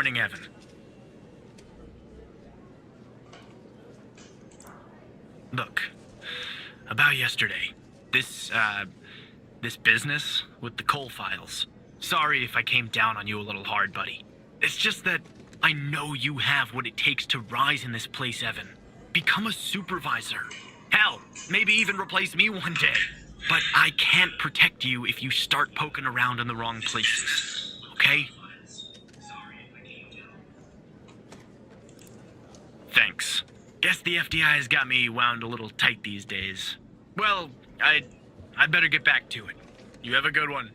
morning, Evan. Look, about yesterday, this business with the coal files. Sorry if I came down on you a little hard, buddy. It's just that I know you have what it takes to rise in this place, Evan. Become a supervisor. Hell, maybe even replace me one day. But I can't protect you if you start poking around in the wrong places. Okay? Thanks. Guess the FDI has got me wound a little tight these days. Well, I'd better get back to it. You have a good one.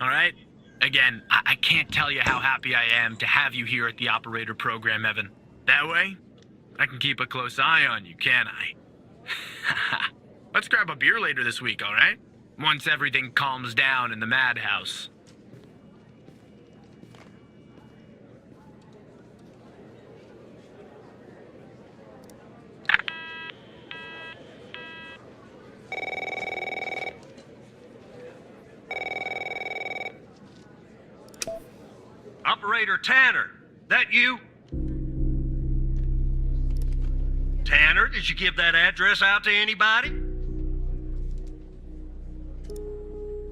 All right? Again, I can't tell you how happy I am to have you here at the operator program, Evan. That way, I can keep a close eye on you, can't I? Let's grab a beer later this week, all right? Once everything calms down in the madhouse. Operator Tanner, that you? Tanner, did you give that address out to anybody?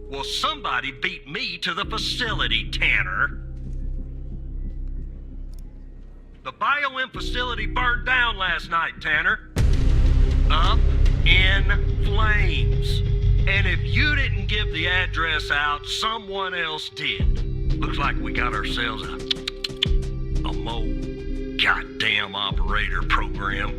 Well, somebody beat me to the facility, Tanner. The BioM facility burned down last night, Tanner. Up in flames. And if you didn't give the address out, someone else did. Looks like we got ourselves a goddamn operator program.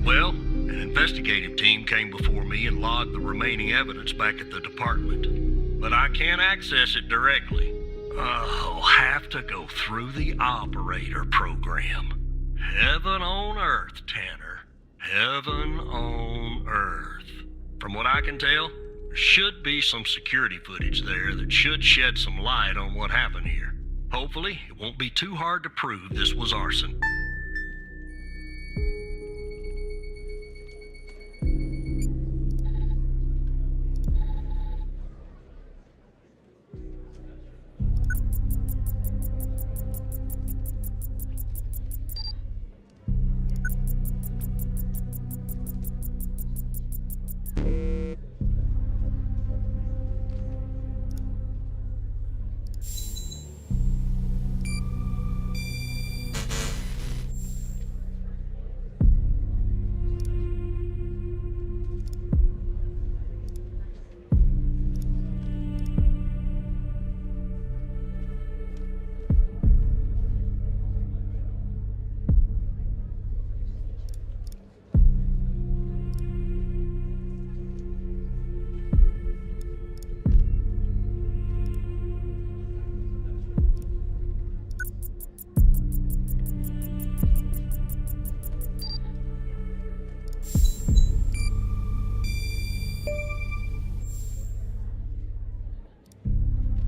Well, an investigative team came before me and logged the remaining evidence back at the department. But I can't access it directly. I'll have to go through the operator program. Heaven on earth, Tanner. Heaven on earth. From what I can tell, there should be some security footage there that should shed some light on what happened here. Hopefully, it won't be too hard to prove this was arson.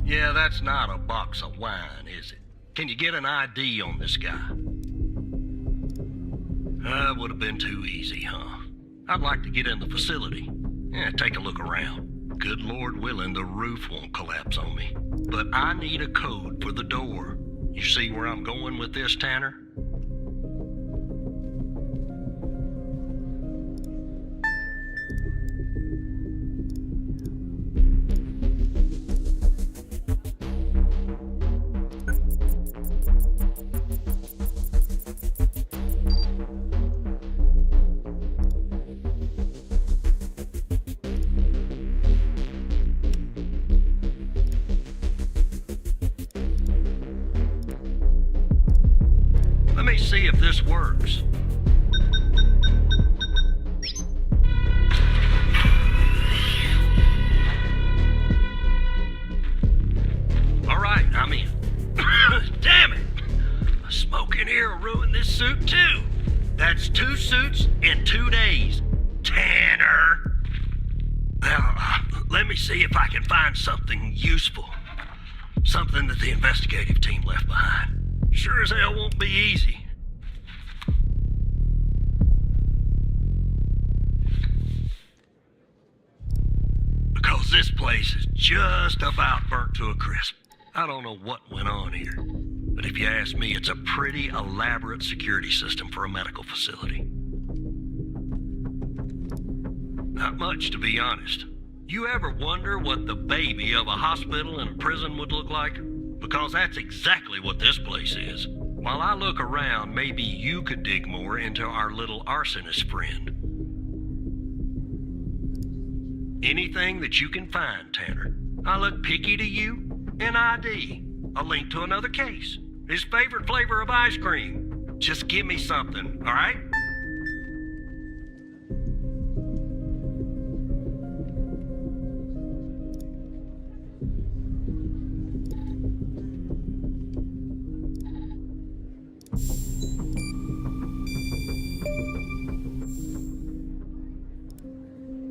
Yeah, that's not a box of wine, is it? Can you get an ID on this guy? That would have been too easy, huh? I'd like to get in the facility. Yeah, take a look around. Good Lord willing, the roof won't collapse on me. But I need a code for the door. You see where I'm going with this, Tanner? Let me see if this works. All right, I'm in. Damn it! A smoke in here will ruin this suit too. That's 2 suits in 2 days. Tanner! Well, let me see if I can find something useful. Something that the investigative team left behind. Sure as hell won't be easy. Because this place is just about burnt to a crisp. I don't know what went on here, but if you ask me, it's a pretty elaborate security system for a medical facility. Not much, to be honest. You ever wonder what the baby of a hospital and a prison would look like? Because that's exactly what this place is. While I look around, maybe you could dig more into our little arsonist friend. Anything that you can find, Tanner. I look picky to you? An ID, a link to another case, his favorite flavor of ice cream. Just give me something, all right?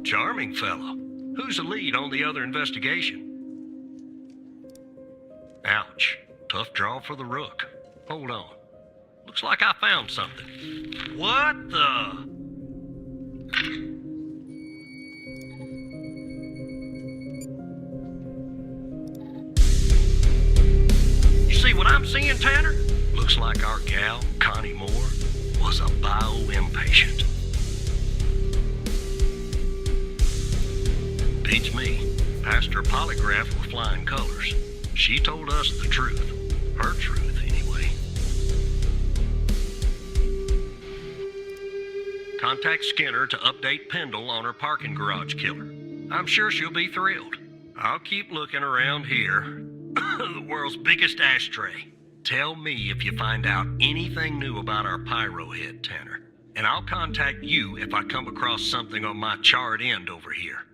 Charming fellow. Who's the lead on the other investigation? Ouch. Tough draw for the rook. Hold on. Looks like I found something. What the? You see what I'm seeing, Tanner? Looks like our gal, Connie Moore, was a bio-impatient. Beats me. Passed her polygraph with flying colors. She told us the truth. Her truth, anyway. Contact Skinner to update Pendle on her parking garage killer. I'm sure she'll be thrilled. I'll keep looking around here. The world's biggest ashtray. Tell me if you find out anything new about our pyro head, Tanner. And I'll contact you if I come across something on my charred end over here.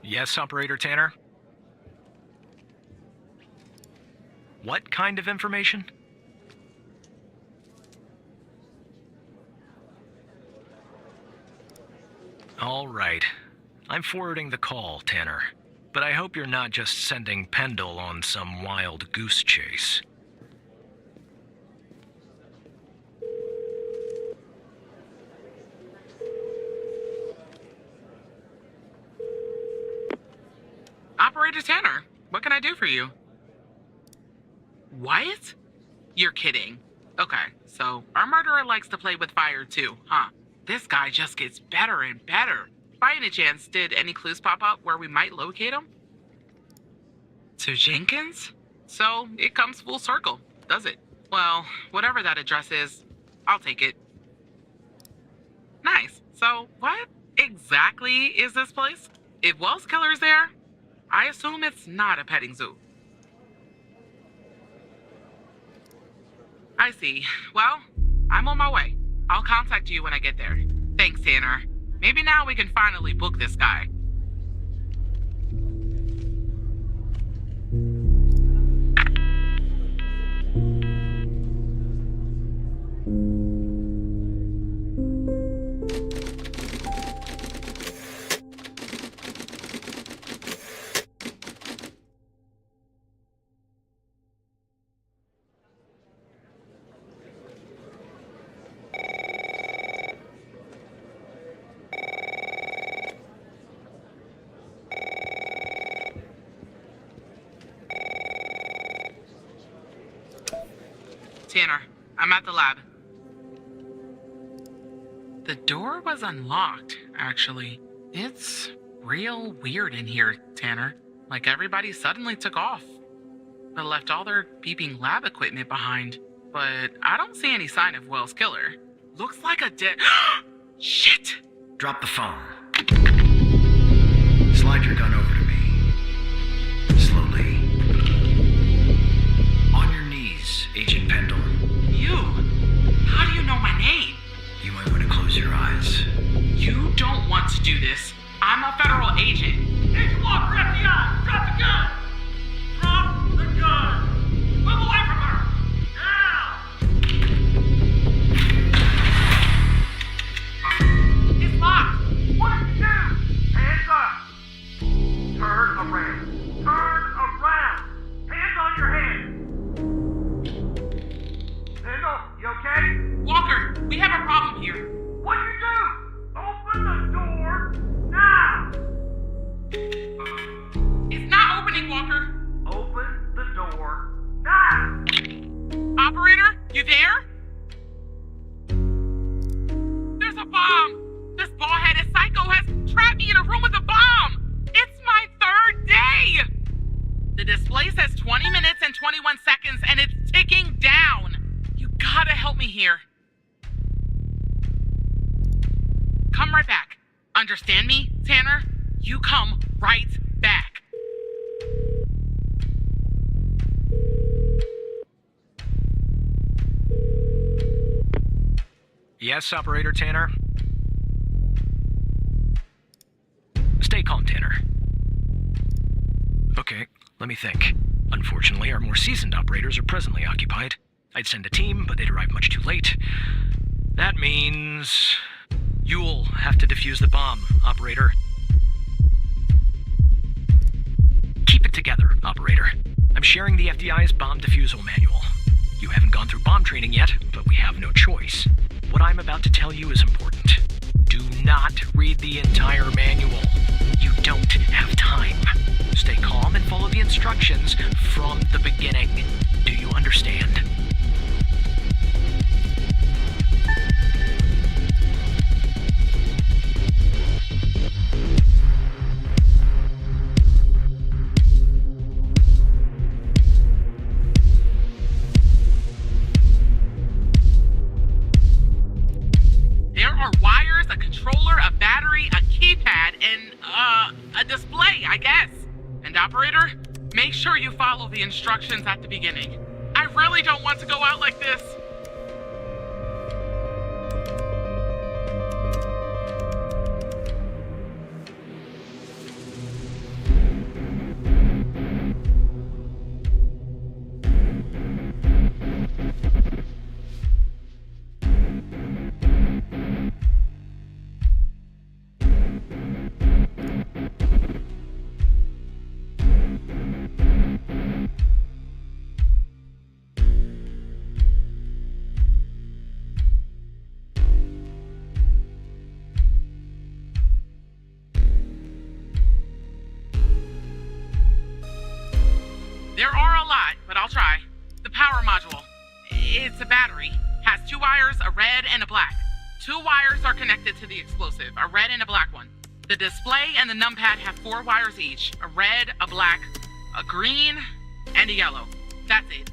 Yes, Operator Tanner? What kind of information? All right. I'm forwarding the call, Tanner. But I hope you're not just sending Pendle on some wild goose chase. Operator Tanner, what can I do for you? What? You're kidding. Okay, so our murderer likes to play with fire too, huh? This guy just gets better and better. By any chance, did any clues pop up where we might locate him? To Jenkins? So, it comes full circle, does it? Well, whatever that address is, I'll take it. Nice. So, what exactly is this place? If Wells Killer's there, I assume it's not a petting zoo. I see. Well, I'm on my way. I'll contact you when I get there. Thanks, Tanner. Maybe now we can finally book this guy. Tanner, I'm at the lab. The door was unlocked, actually. It's real weird in here, Tanner. Like everybody suddenly took off, but left all their beeping lab equipment behind. But I don't see any sign of Wells' killer. Looks like a dead... Shit! Drop the phone. Slide your gun over to me. Slowly. On your knees, Agent Pendle. You? How do you know my name? You might want to close your eyes. You don't want to do this. I'm a federal agent. Agent Walker, FBI! Drop the gun! Drop the gun! Move away from her! Now! It's locked. What did you do? Hands up! Turn around! Turn around! Hands on your head! Pendle, you okay? Walker, we have a problem here. What'd you do? Open the door now! It's not opening, Walker. Open the door now! Operator, you there? There's a bomb. This bald-headed psycho has trapped me in a room with a bomb. It's my third day. The display says 20 minutes and 21 seconds, and it's ticking down. You gotta help me here. Come right back. Understand me, Tanner? You come right back. Yes, Operator Tanner? Stay calm, Tanner. Okay, let me think. Unfortunately, our more seasoned operators are presently occupied. I'd send a team, but they'd arrive much too late. That means... you'll have to defuse the bomb, Operator. Keep it together, Operator. I'm sharing the FDI's bomb defusal manual. You haven't gone through bomb training yet, but we have no choice. What I'm about to tell you is important. Do not read the entire manual. You don't have time. Stay calm and follow the instructions from the beginning. Do you understand? There are wires, a controller, a battery, a keypad, and, a display, I guess. And operator, make sure you follow the instructions at the beginning. I really don't want to go out like this. red and a black. 2 wires are connected to the explosive, a red and a black one. The display and the numpad have 4 wires each, a red, a black, a green, and a yellow. That's it.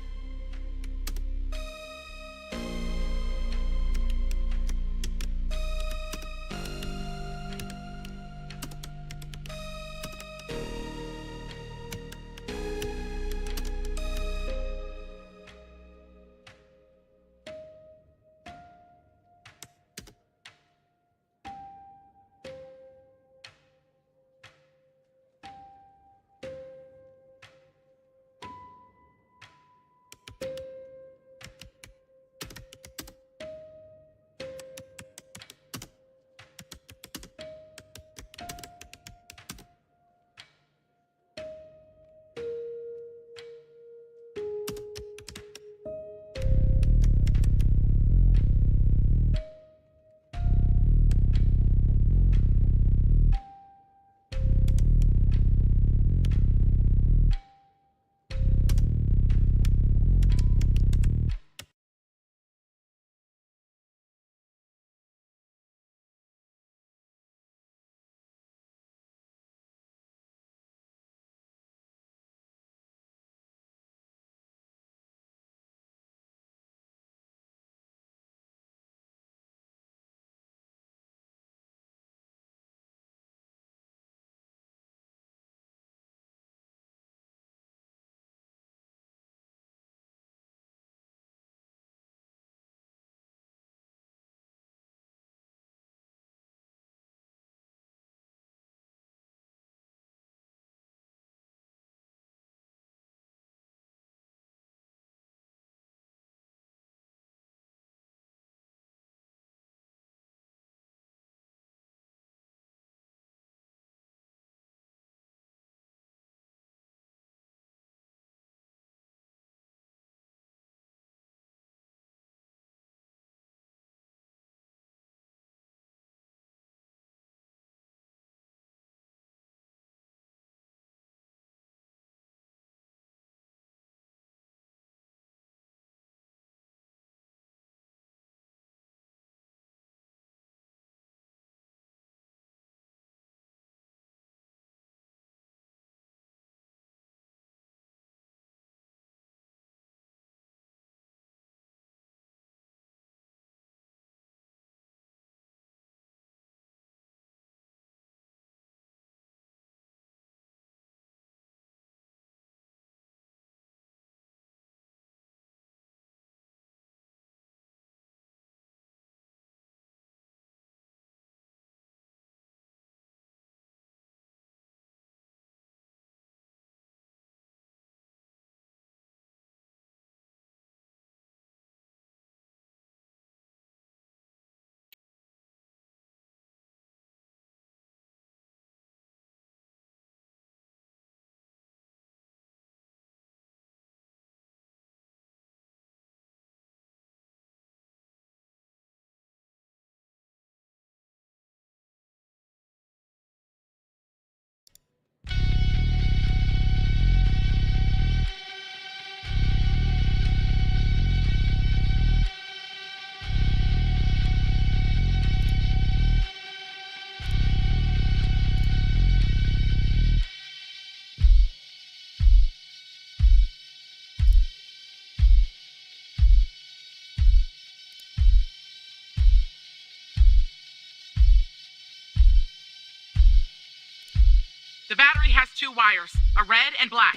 The battery has 2 wires, a red and black.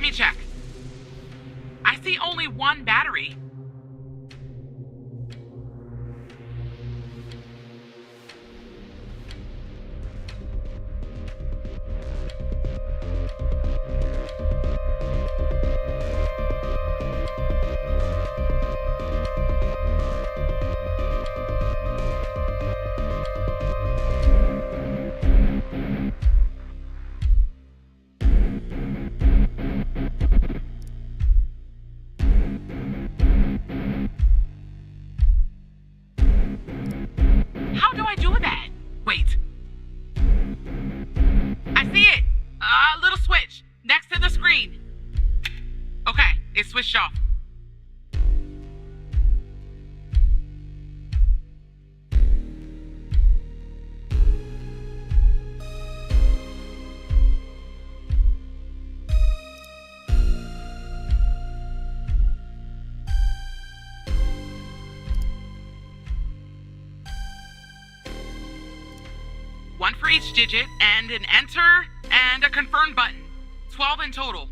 me check. I see only one battery. How do I do that? Wait. I see it! A little switch next to the screen. Okay, it's switched off. One for each digit, and an enter and a confirm button. 12 in total.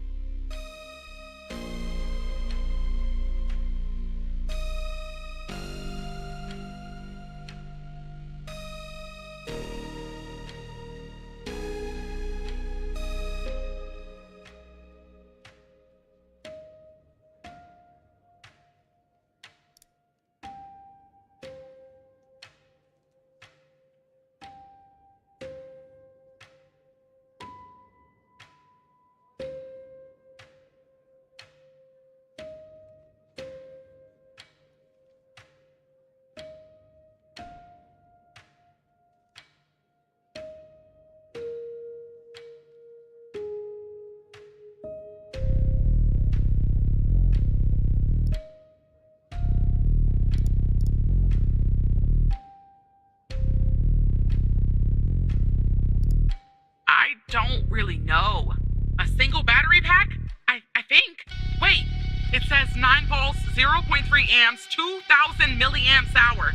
I don't really know. A single battery pack? I think. Wait, it says 9 volts, 0.3 amps, 2,000 milliamps hour.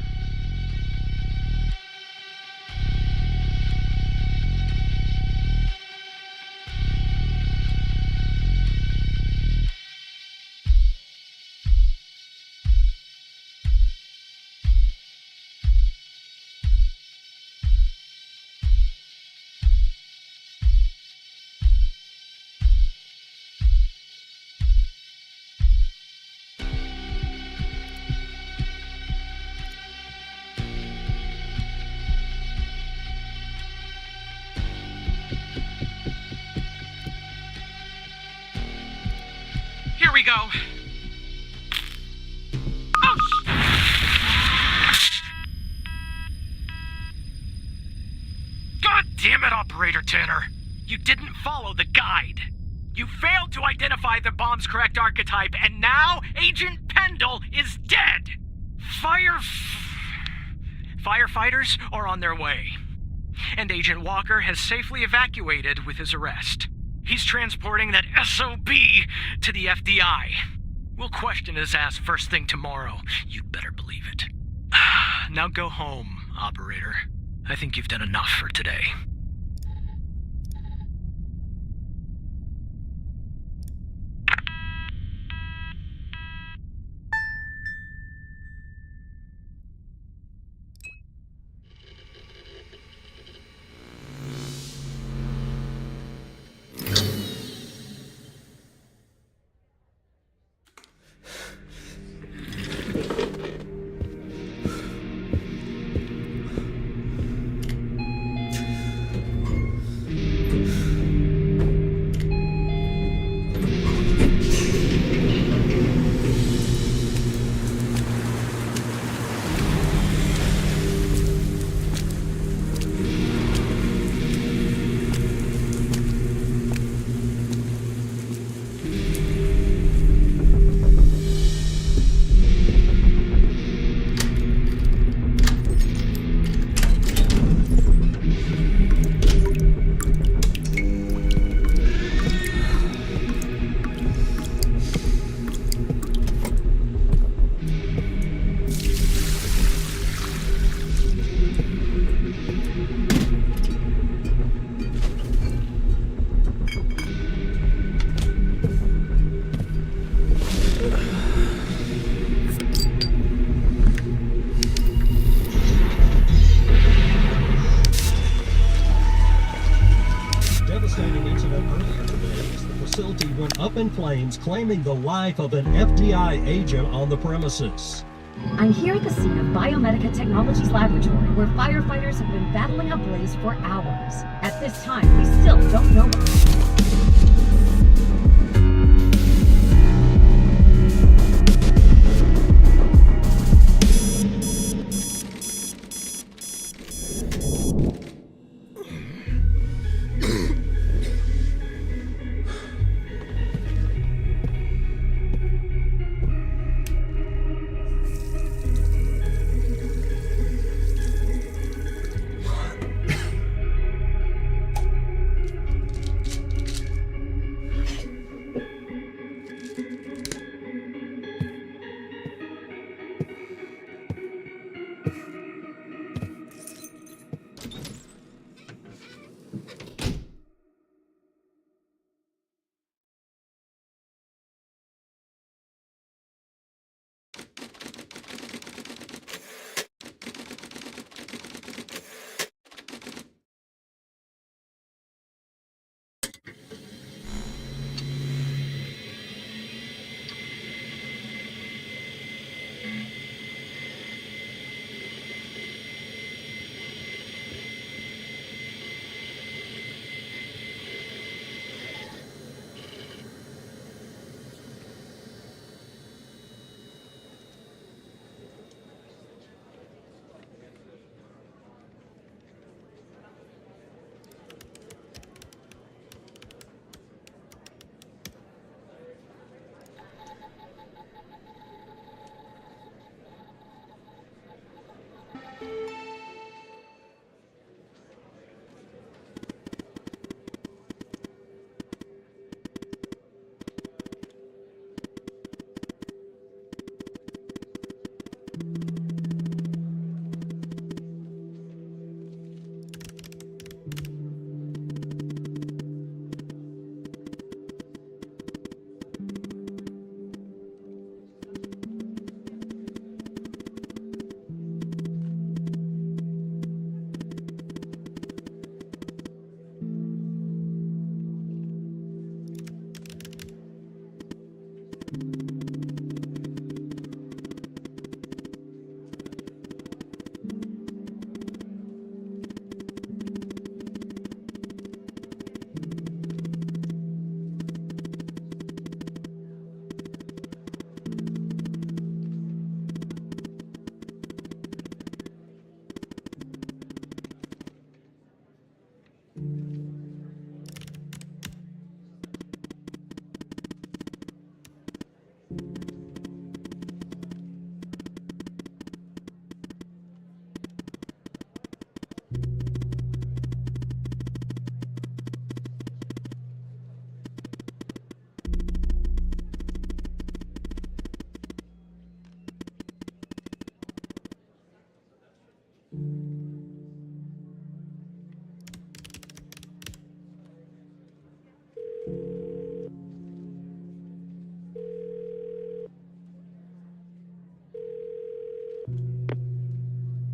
Here we go. Oh, God damn it, Operator Tanner! You didn't follow the guide. You failed to identify the bomb's correct archetype, and now Agent Pendle is dead! Firefighters are on their way. And Agent Walker has safely evacuated with his arrest. He's transporting that SOB to the FDI. We'll question his ass first thing tomorrow. You'd better believe it. Now go home, Operator. I think you've done enough for today. up in flames, claiming the life of an FDI agent on the premises. I'm here at the scene of Biomedica Technologies Laboratory, where firefighters have been battling a blaze for hours. At this time, we still don't know what...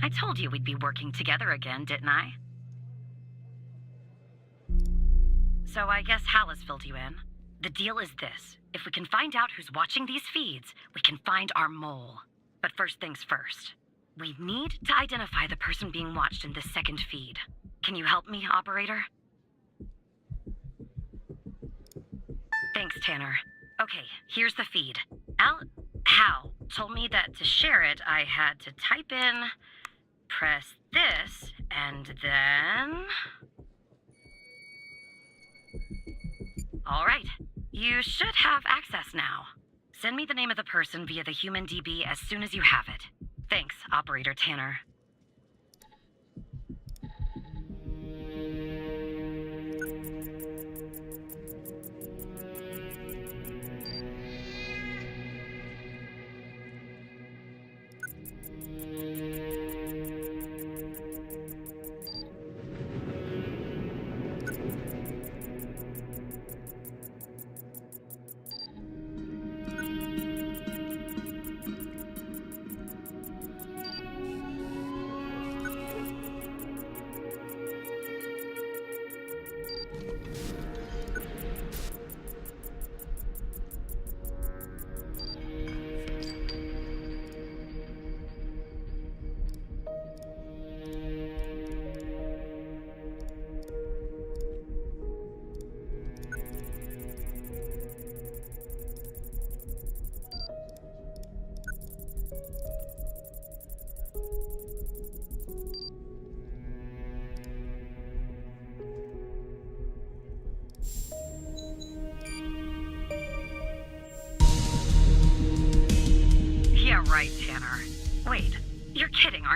I told you we'd be working together again, didn't I? So I guess Hal has filled you in. The deal is this. If we can find out who's watching these feeds, we can find our mole. But first things first. We need to identify the person being watched in this second feed. Can you help me, operator? Thanks, Tanner. Okay, here's the feed. Hal told me that to share it, I had to type in, press this, and then... All right, you should have access now. Send me the name of the person via the human DB as soon as you have it. Thanks, Operator Tanner.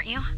aren't you?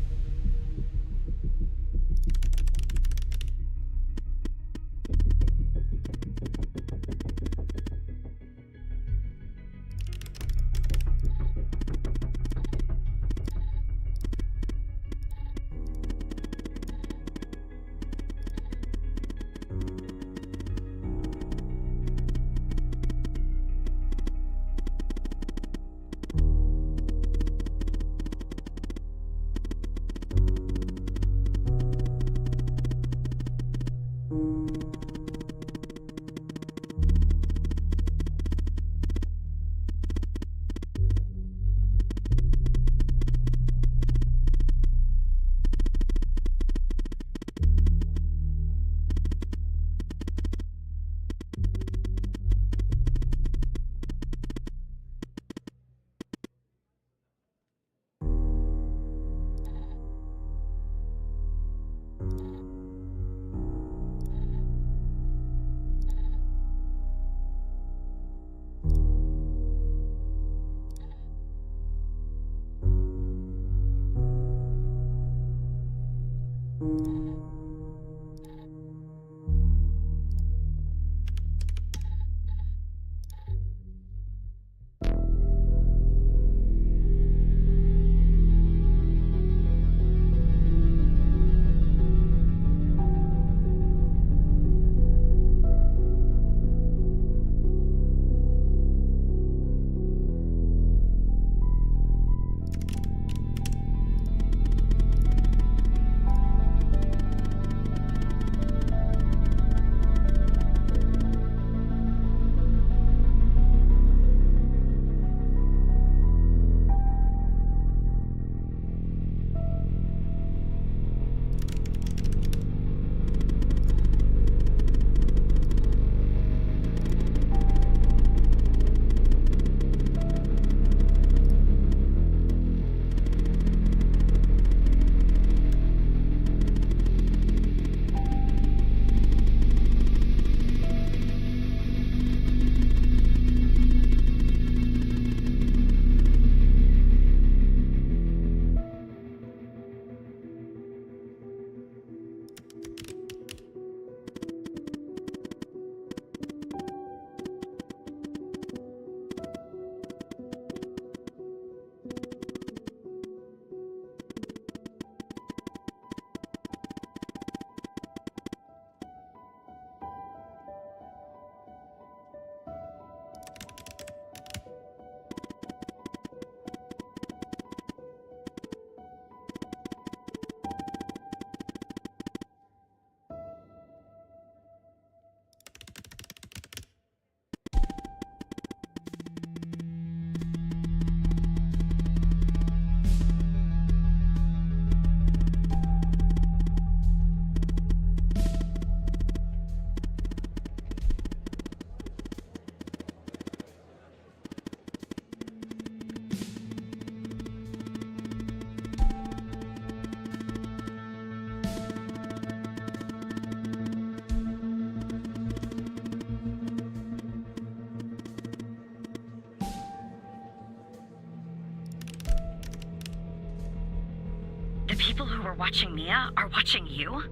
The people who were watching Mia are watching you?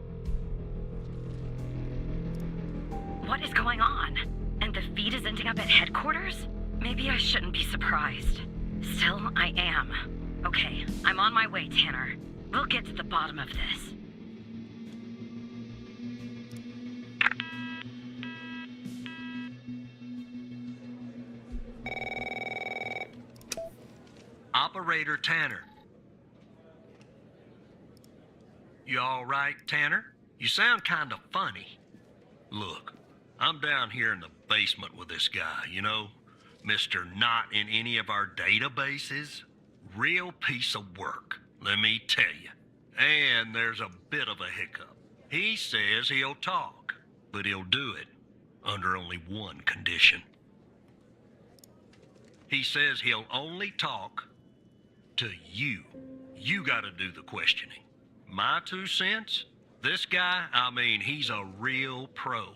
What is going on? And the feed is ending up at headquarters? Maybe I shouldn't be surprised. Still, I am. Okay, I'm on my way, Tanner. We'll get to the bottom of this. Operator Tanner. You all right, Tanner? You sound kind of funny. Look, I'm down here in the basement with this guy, you know, Mr. Not in any of our databases. Real piece of work, let me tell you. And there's a bit of a hiccup. He says he'll talk, but he'll do it under only one condition. He says he'll only talk to you. You gotta do the questioning. My 2 cents? This guy, I mean, he's a real pro.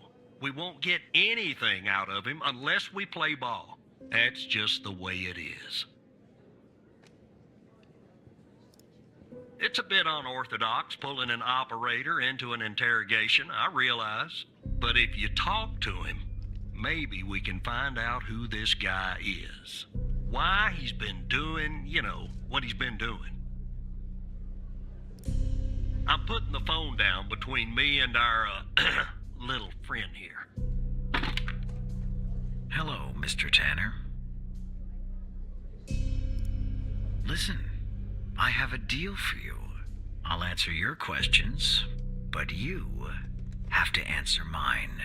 We won't get anything out of him unless we play ball. That's just the way it is. It's a bit unorthodox pulling an operator into an interrogation, I realize. But if you talk to him, maybe we can find out who this guy is. Why he's been doing, what he's been doing. I'm putting the phone down between me and our, little friend here. Hello, Mr. Tanner. Listen, I have a deal for you. I'll answer your questions, but you have to answer mine.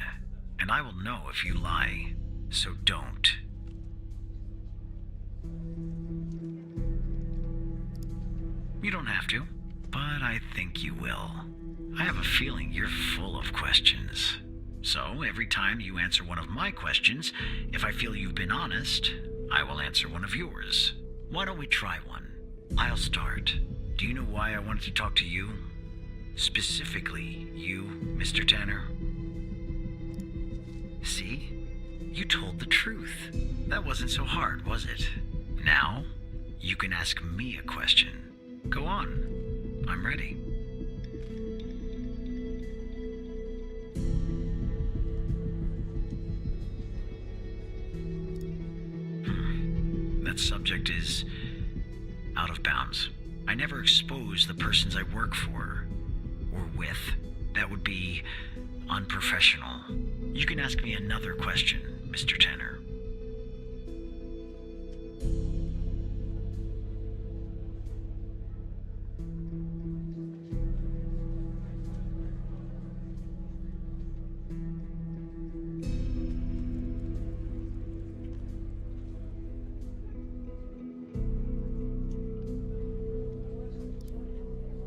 And I will know if you lie, so don't. You don't have to, but I think you will. I have a feeling you're full of questions. So every time you answer one of my questions, if I feel you've been honest, I will answer one of yours. Why don't we try one? I'll start. Do you know why I wanted to talk to you? Specifically, you, Mr. Tanner? See? You told the truth. That wasn't so hard, was it? Now, you can ask me a question. Go on. I'm ready. That subject is out of bounds. I never expose the persons I work for or with. That would be unprofessional. You can ask me another question, Mr. Tanner.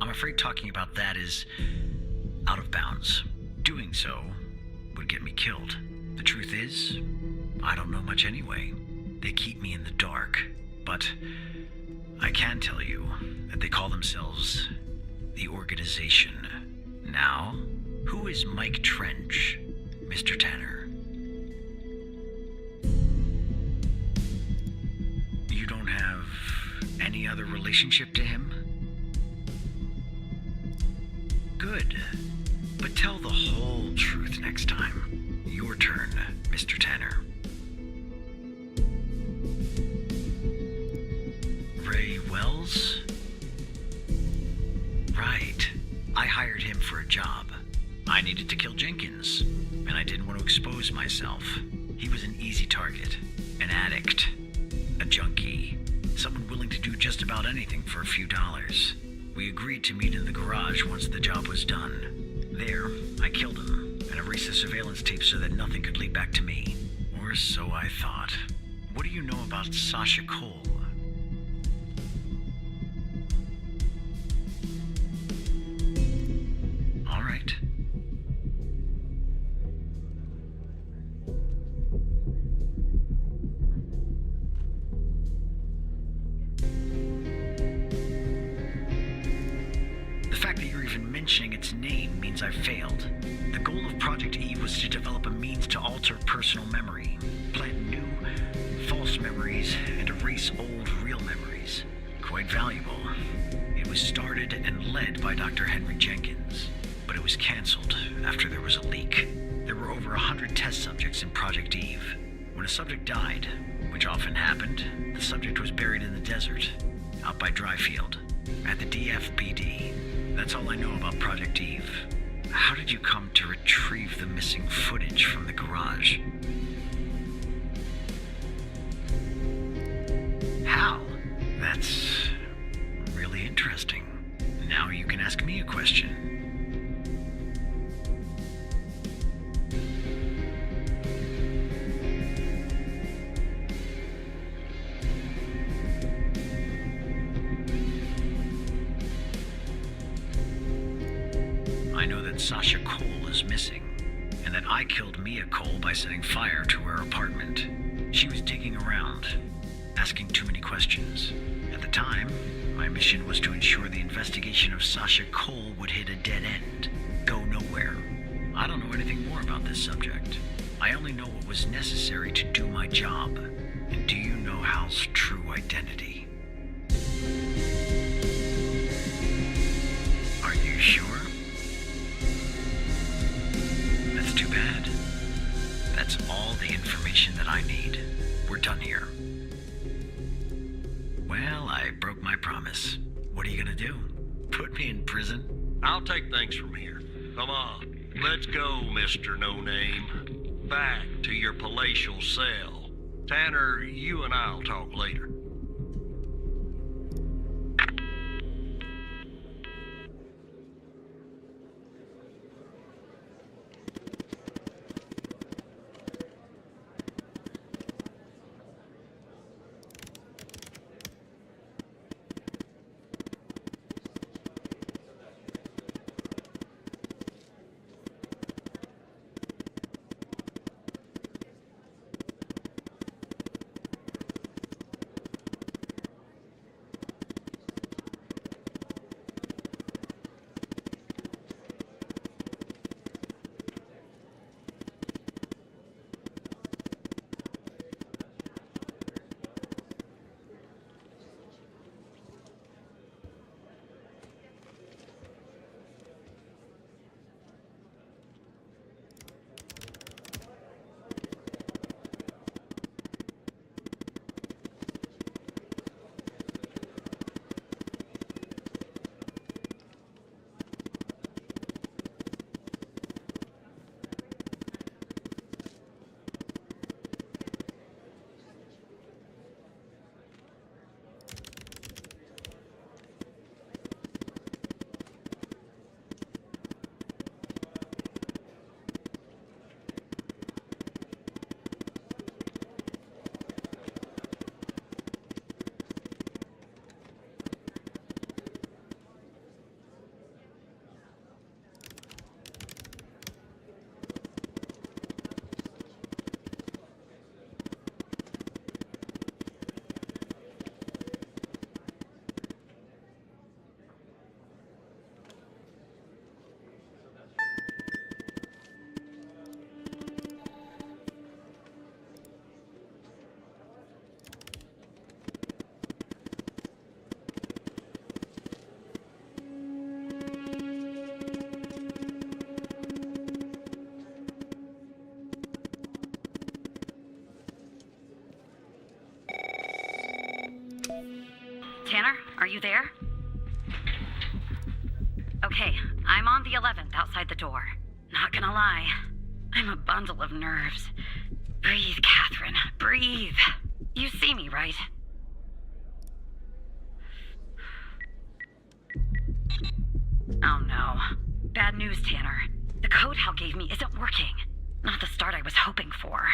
I'm afraid talking about that is out of bounds. Doing so would get me killed. The truth is, I don't know much anyway. They keep me in the dark. But I can tell you that they call themselves the Organization. Now, who is Mike Trench, Mr. Tanner? You don't have any other relationship to him? Good. But tell the whole truth next time. Your turn, Mr. Tanner. Ray Wells? Right. I hired him for a job. I needed to kill Jenkins, and I didn't want to expose myself. He was an easy target. An addict. A junkie. Someone willing to do just about anything for a few dollars. We agreed to meet in the garage once the job was done. There, I killed him and erased the surveillance tape so that nothing could lead back to me. Or so I thought. What do you know about Sasha Cole? All right. The fact that you're even mentioning its name means I've failed. The goal of Project E was to develop a means to alter personal memory, plant new, false memories, and erase old, real memories. Quite valuable. It was started and led by Dr. Henry Jenkins, but it was canceled after there was a leak. There were over 100 test subjects in Project Eve. When a subject died, which often happened, the subject was buried in the desert, out by Dryfield, at the DFPD. That's all I know about Project Eve. How did you come to retrieve the missing footage from the garage? How? That's really interesting. Now you can ask me a question. I know that Sasha Cole is missing, and that I killed Mia Cole by setting fire to her apartment. She was digging around, asking too many questions. At the time, my mission was to ensure the investigation of Sasha Cole would hit a dead end, go nowhere. I don't know anything more about this subject. I only know what was necessary to do my job. And do you know Hal's true identity? you sure? That's too bad. That's all the information that I need. We're done here. Well, I broke my promise. What are you gonna do? Put me in prison? I'll take things from here. Come on, let's go, Mr. No Name. Back to your palatial cell. Tanner, you and I'll talk later. Tanner, are you there? Okay, I'm on the 11th outside the door. Not gonna lie, I'm a bundle of nerves. Breathe, Catherine, breathe. You see me, right? Oh no. Bad news, Tanner. The code Hal gave me isn't working. Not the start I was hoping for.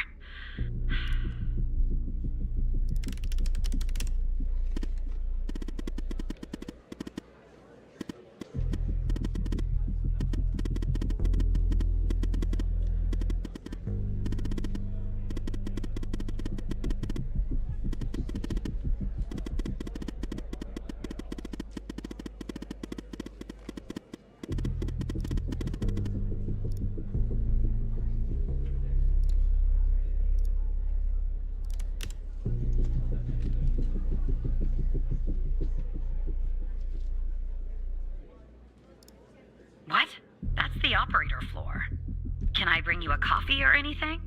What? That's the operator floor. Can I bring you a coffee or anything?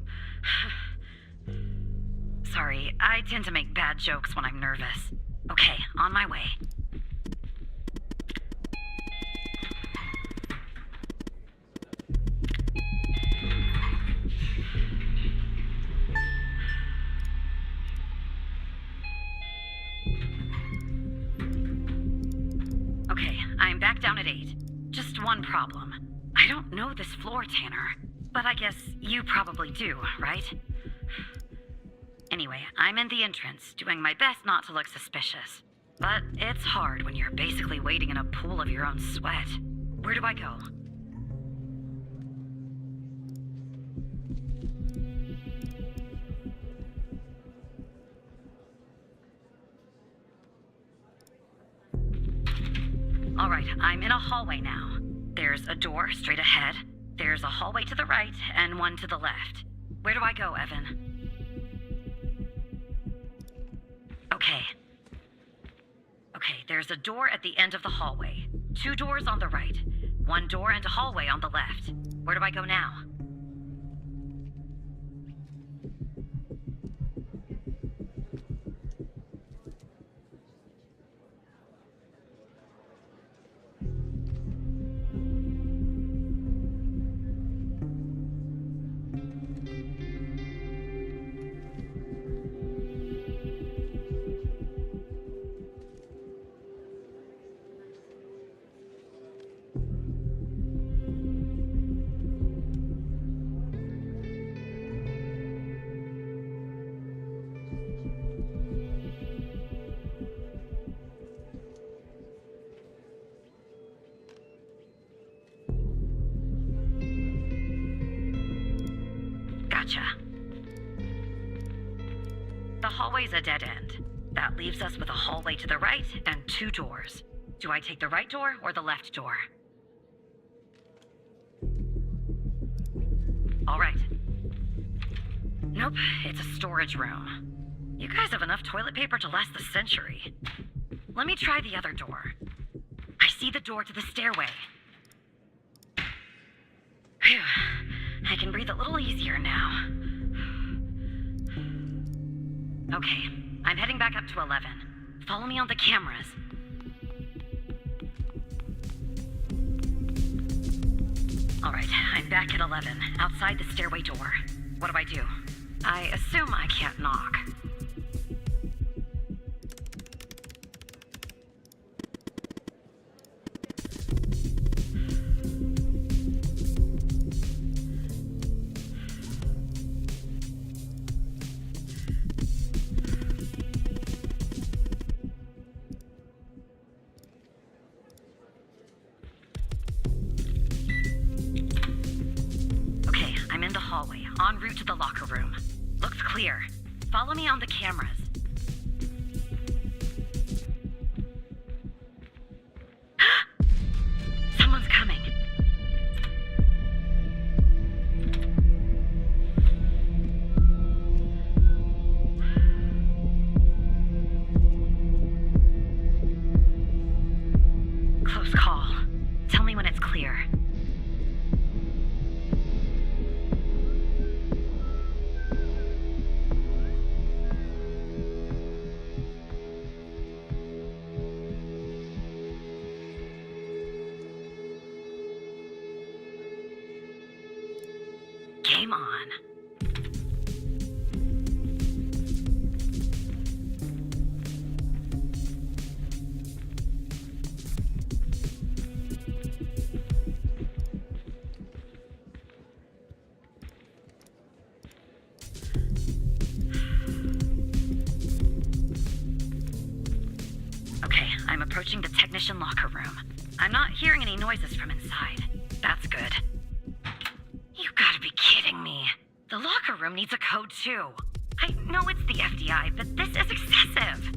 Sorry, I tend to make bad jokes when I'm nervous. Okay, on my way. Okay, I'm back down at 8. Just one problem. I don't know this floor, Tanner. But I guess you probably do, right? Anyway, I'm in the entrance, doing my best not to look suspicious. But it's hard when you're basically waiting in a pool of your own sweat. Where do I go? All right, I'm in a hallway now. There's a door straight ahead. There's a hallway to the right and one to the left. Where do I go, Evan? Okay. Okay, there's a door at the end of the hallway. 2 doors on the right. One door and a hallway on the left. Where do I go now? Gotcha. The hallway's a dead end. That leaves us with a hallway to the right and 2 doors. Do I take the right door or the left door? All right. Nope, it's a storage room. You guys have enough toilet paper to last the century. Let me try the other door. I see the door to the stairway. Phew. I can breathe a little easier now. Okay, I'm heading back up to 11. Follow me on the cameras. All right, I'm back at 11, outside the stairway door. What do I do? I assume I can't knock. Hallway, en route to the locker room. Looks clear. Follow me on the cameras. Someone's coming. Close call. Tell me when it's clear. Game on. Okay, I'm approaching the technician locker room. I'm not hearing any noises from inside. That's good. You gotta be kidding me. The locker room needs a code too. I know it's the FDI, but this is excessive.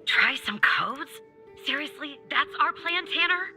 Try some codes? Seriously, that's our plan, Tanner?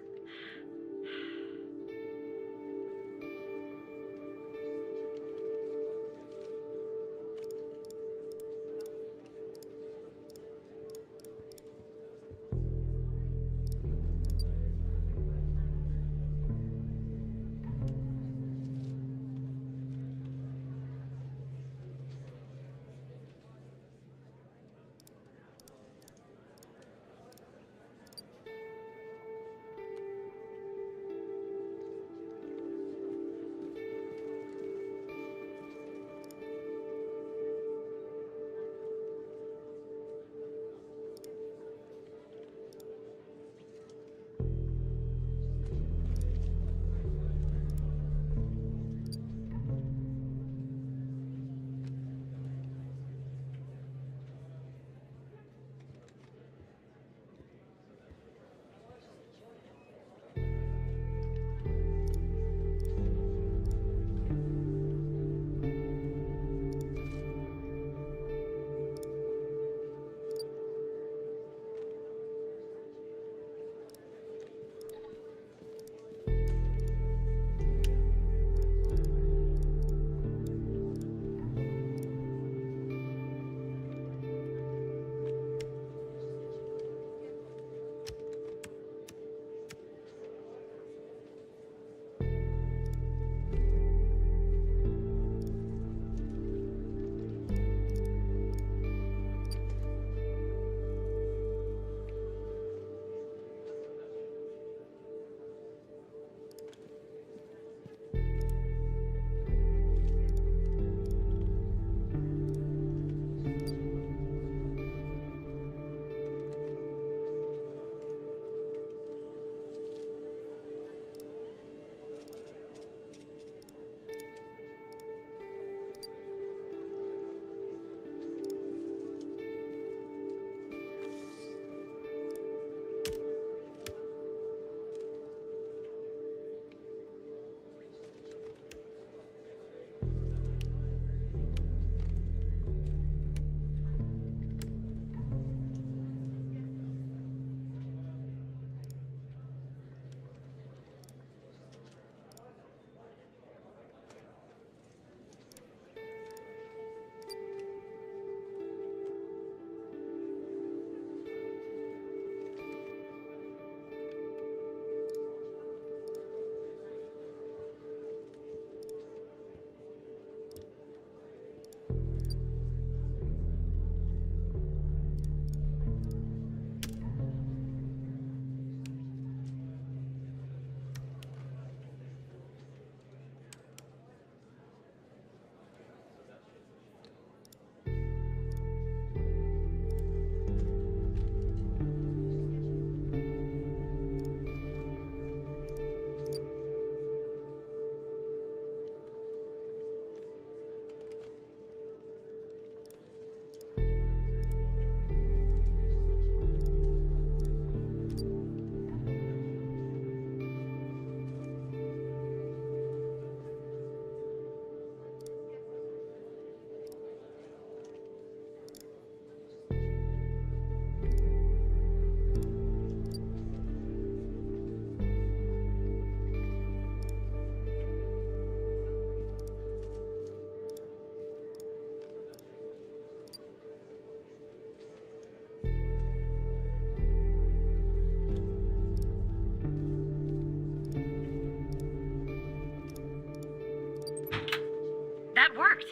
That worked.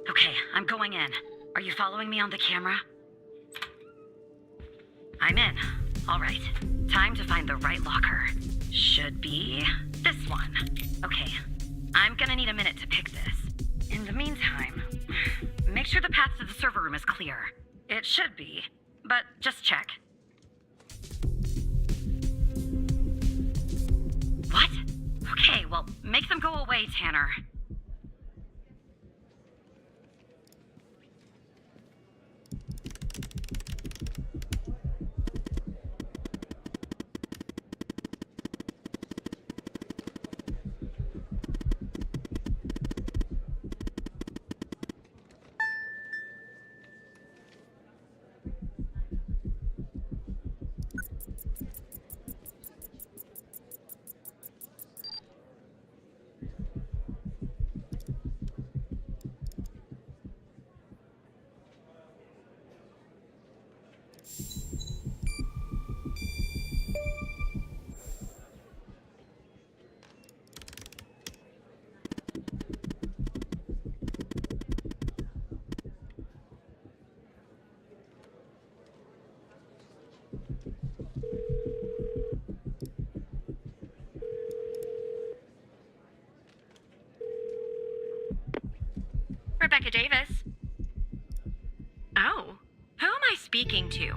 Okay, I'm going in. Are you following me on the camera? I'm in. All right. Time to find the right locker. Should be this one. Okay. I'm gonna need a minute to pick this. In the meantime, make sure the path to the server room is clear. It should be, but just check. What? Okay, well, make them go away, Tanner. Davis. Oh, who am I speaking to?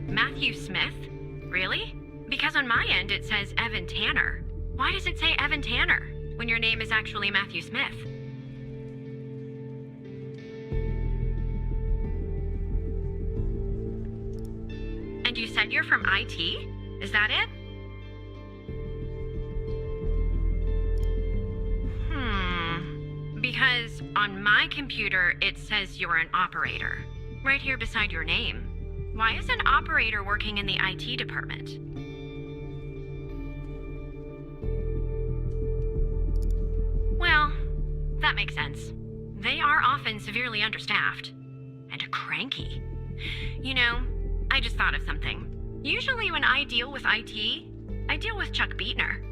Matthew Smith? Really? Because on my end it says Evan Tanner. Why does it say Evan Tanner when your name is actually Matthew Smith? And you said you're from IT? Is that it? Because on my computer it says you're an operator, right here beside your name. Why is an operator working in the IT department? Well, that makes sense. They are often severely understaffed. And cranky. You know, I just thought of something. Usually when I deal with IT, I deal with Chuck Beatner.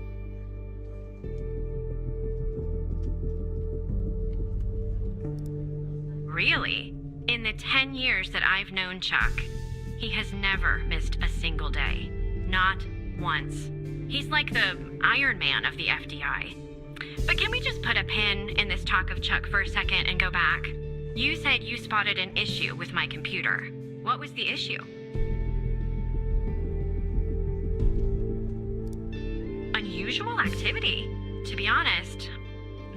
Really? In the 10 years that I've known Chuck, he has never missed a single day. Not once. He's like the Iron Man of the FDI. But can we just put a pin in this talk of Chuck for a second and go back? You said you spotted an issue with my computer. What was the issue? Unusual activity? To be honest,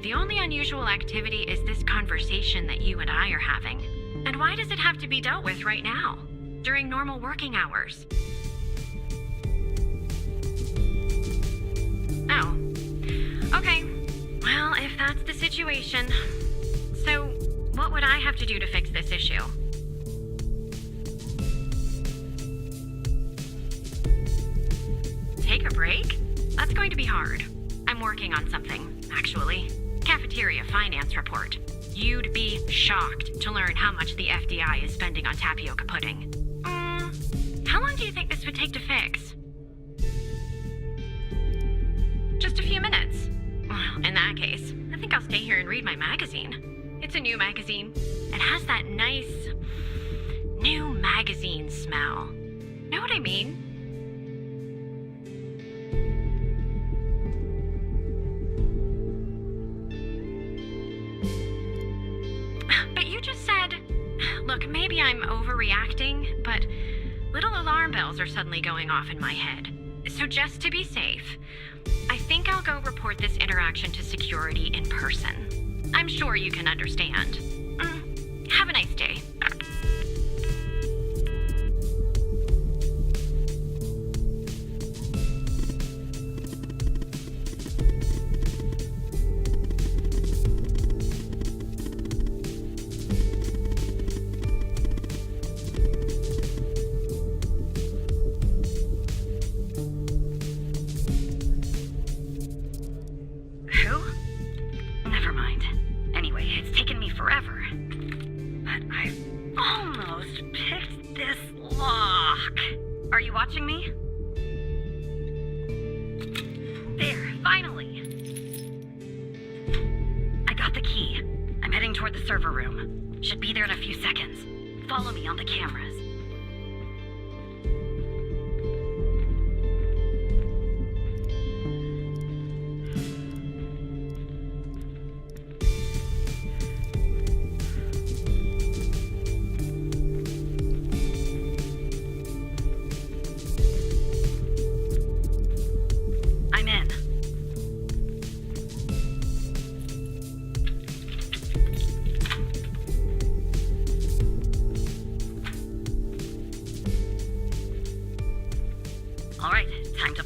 the only unusual activity is this conversation that you and I are having. And why does it have to be dealt with right now, during normal working hours? Oh. Okay. Well, if that's the situation. So, what would I have to do to fix this issue? Take a break? That's going to be hard. I'm working on something, actually. Cafeteria finance report. You'd be shocked to learn how much the FDI is spending on tapioca pudding. How long do you think this would take to fix? Just a few minutes. Well, in that case, I think I'll stay here and read my magazine. It's a new magazine. It has that nice, new magazine smell. Know what I mean? Look, maybe I'm overreacting, but little alarm bells are suddenly going off in my head. So just to be safe, I think I'll go report this interaction to security in person. I'm sure you can understand. Have a nice day.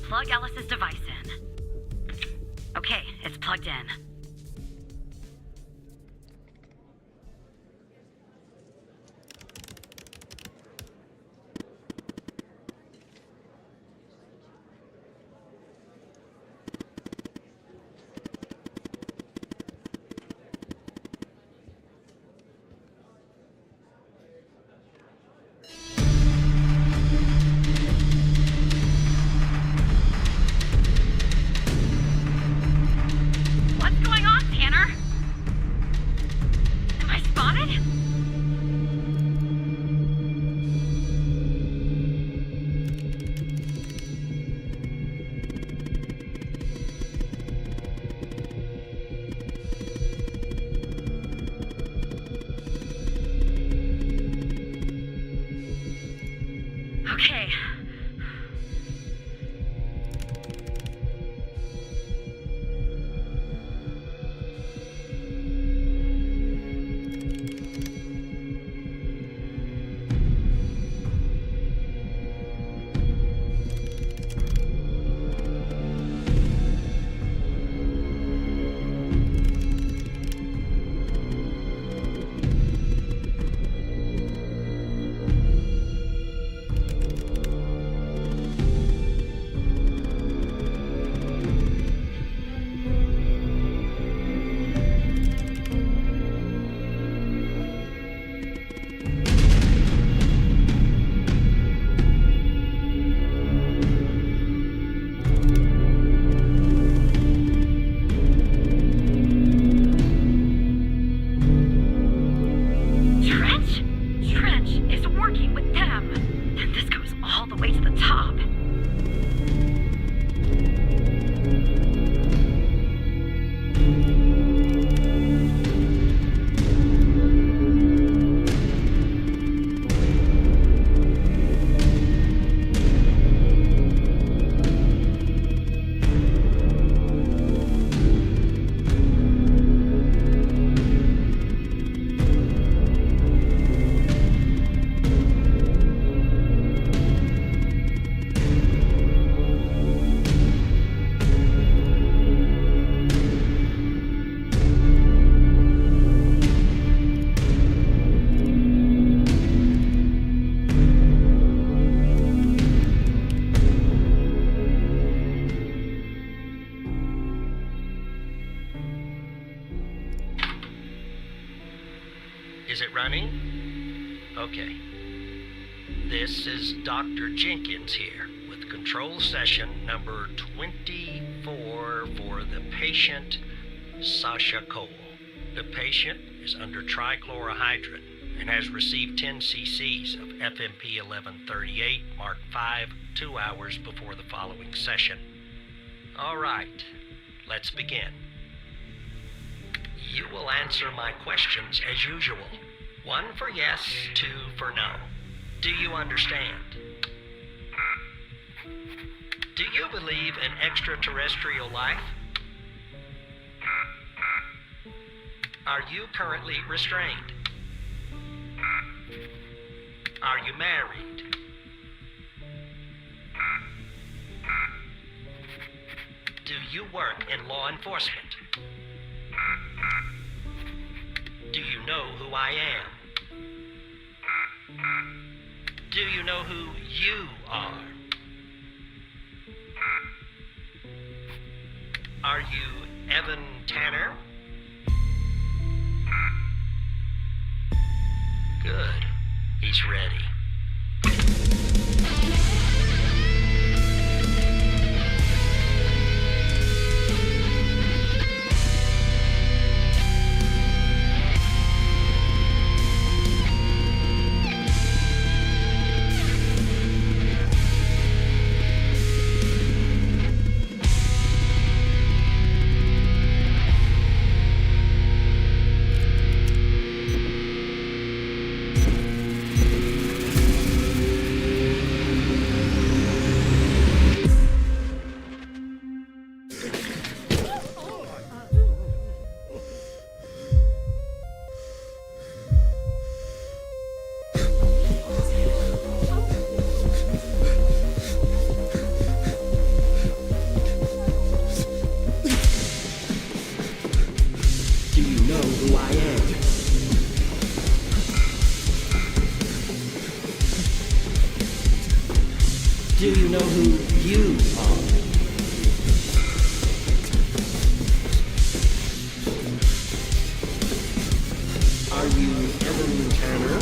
Plug Alice's device in. Okay, it's plugged in. What's Okay. Trench is working with them. And this goes all the way to the top. Is it running? Okay. This is Dr. Jenkins here with control session number 24 for the patient Sasha Cole. The patient is under trichlorohydrin and has received 10 cc's of FMP 1138 Mark V 2 hours before the following session. All right, let's begin. You will answer my questions as usual. 1 for yes, 2 for no. Do you understand? Do you believe in extraterrestrial life? Are you currently restrained? Are you married? Do you work in law enforcement? Do you know who I am? Do you know who you are? Are you Evan Tanner? Good. He's ready. Do you know who you are? Are you Evan Tanner?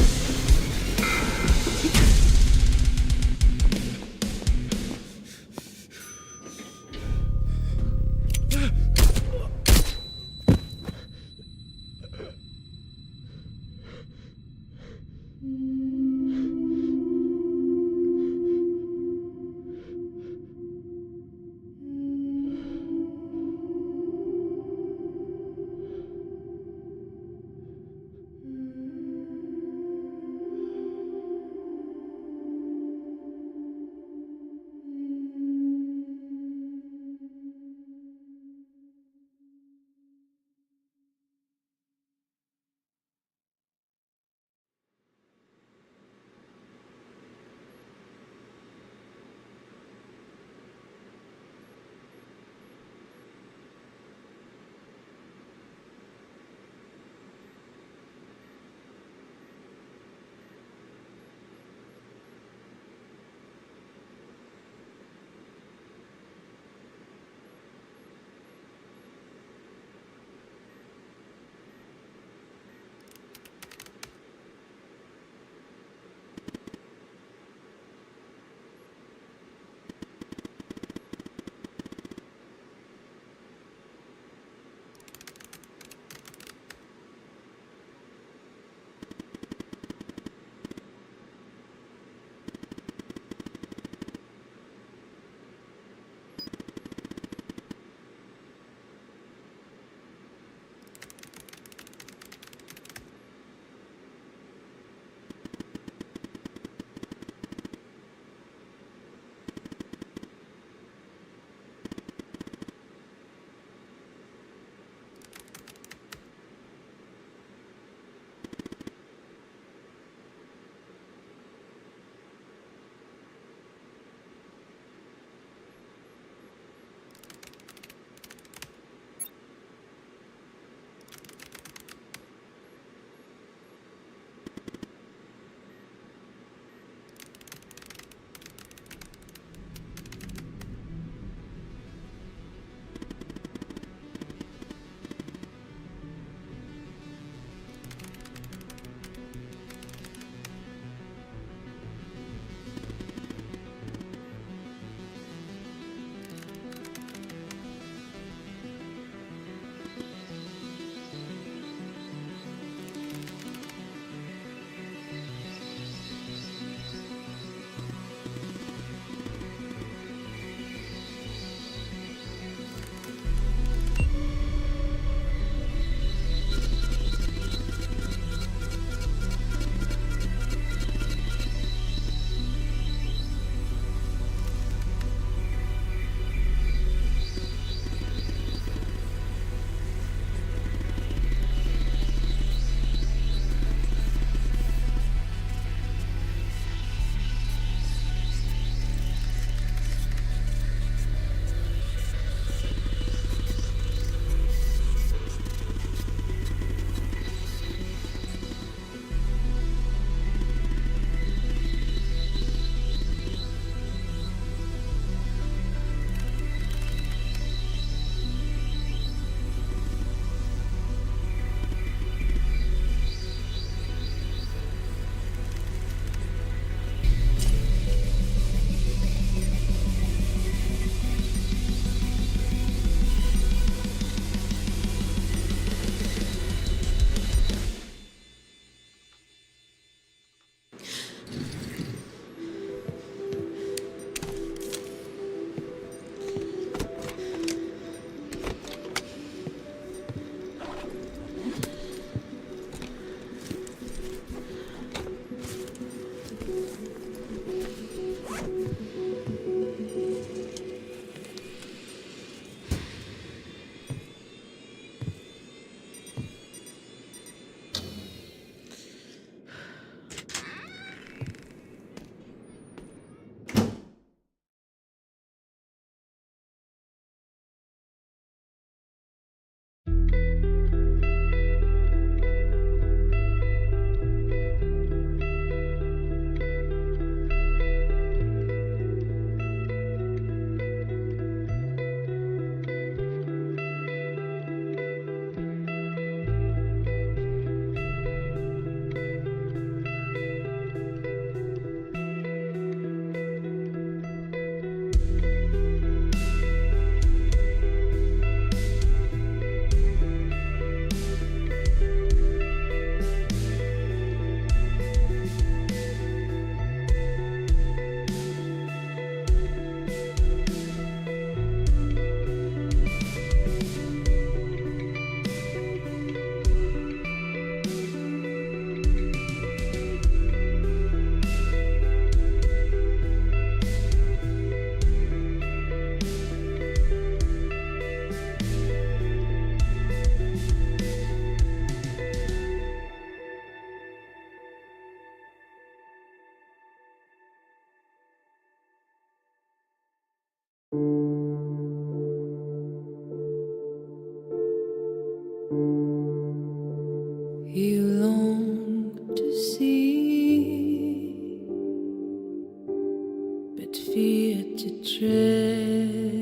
but fear to tread.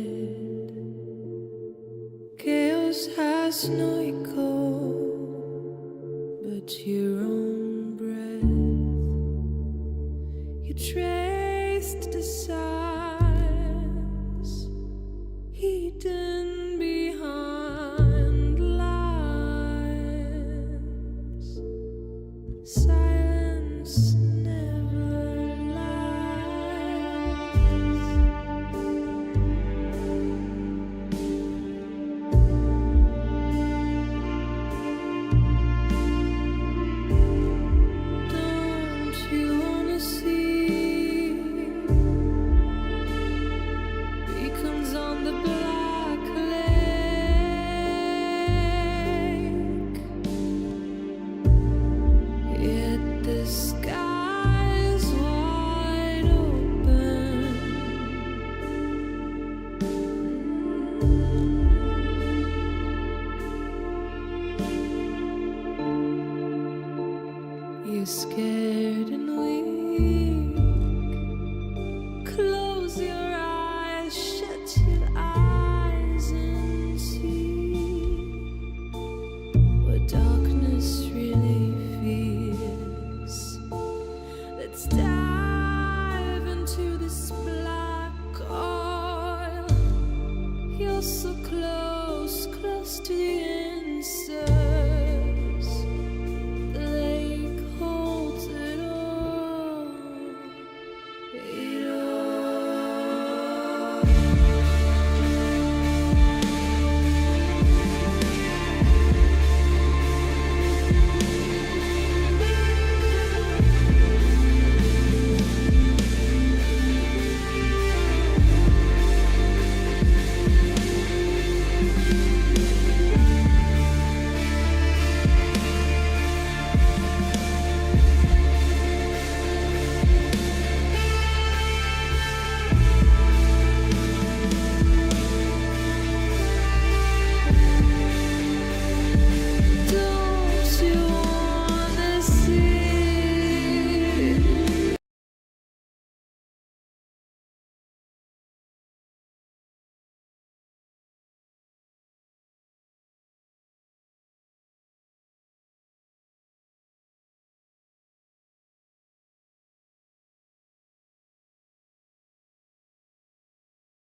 Chaos has no echo, but your own breath. You traced the side.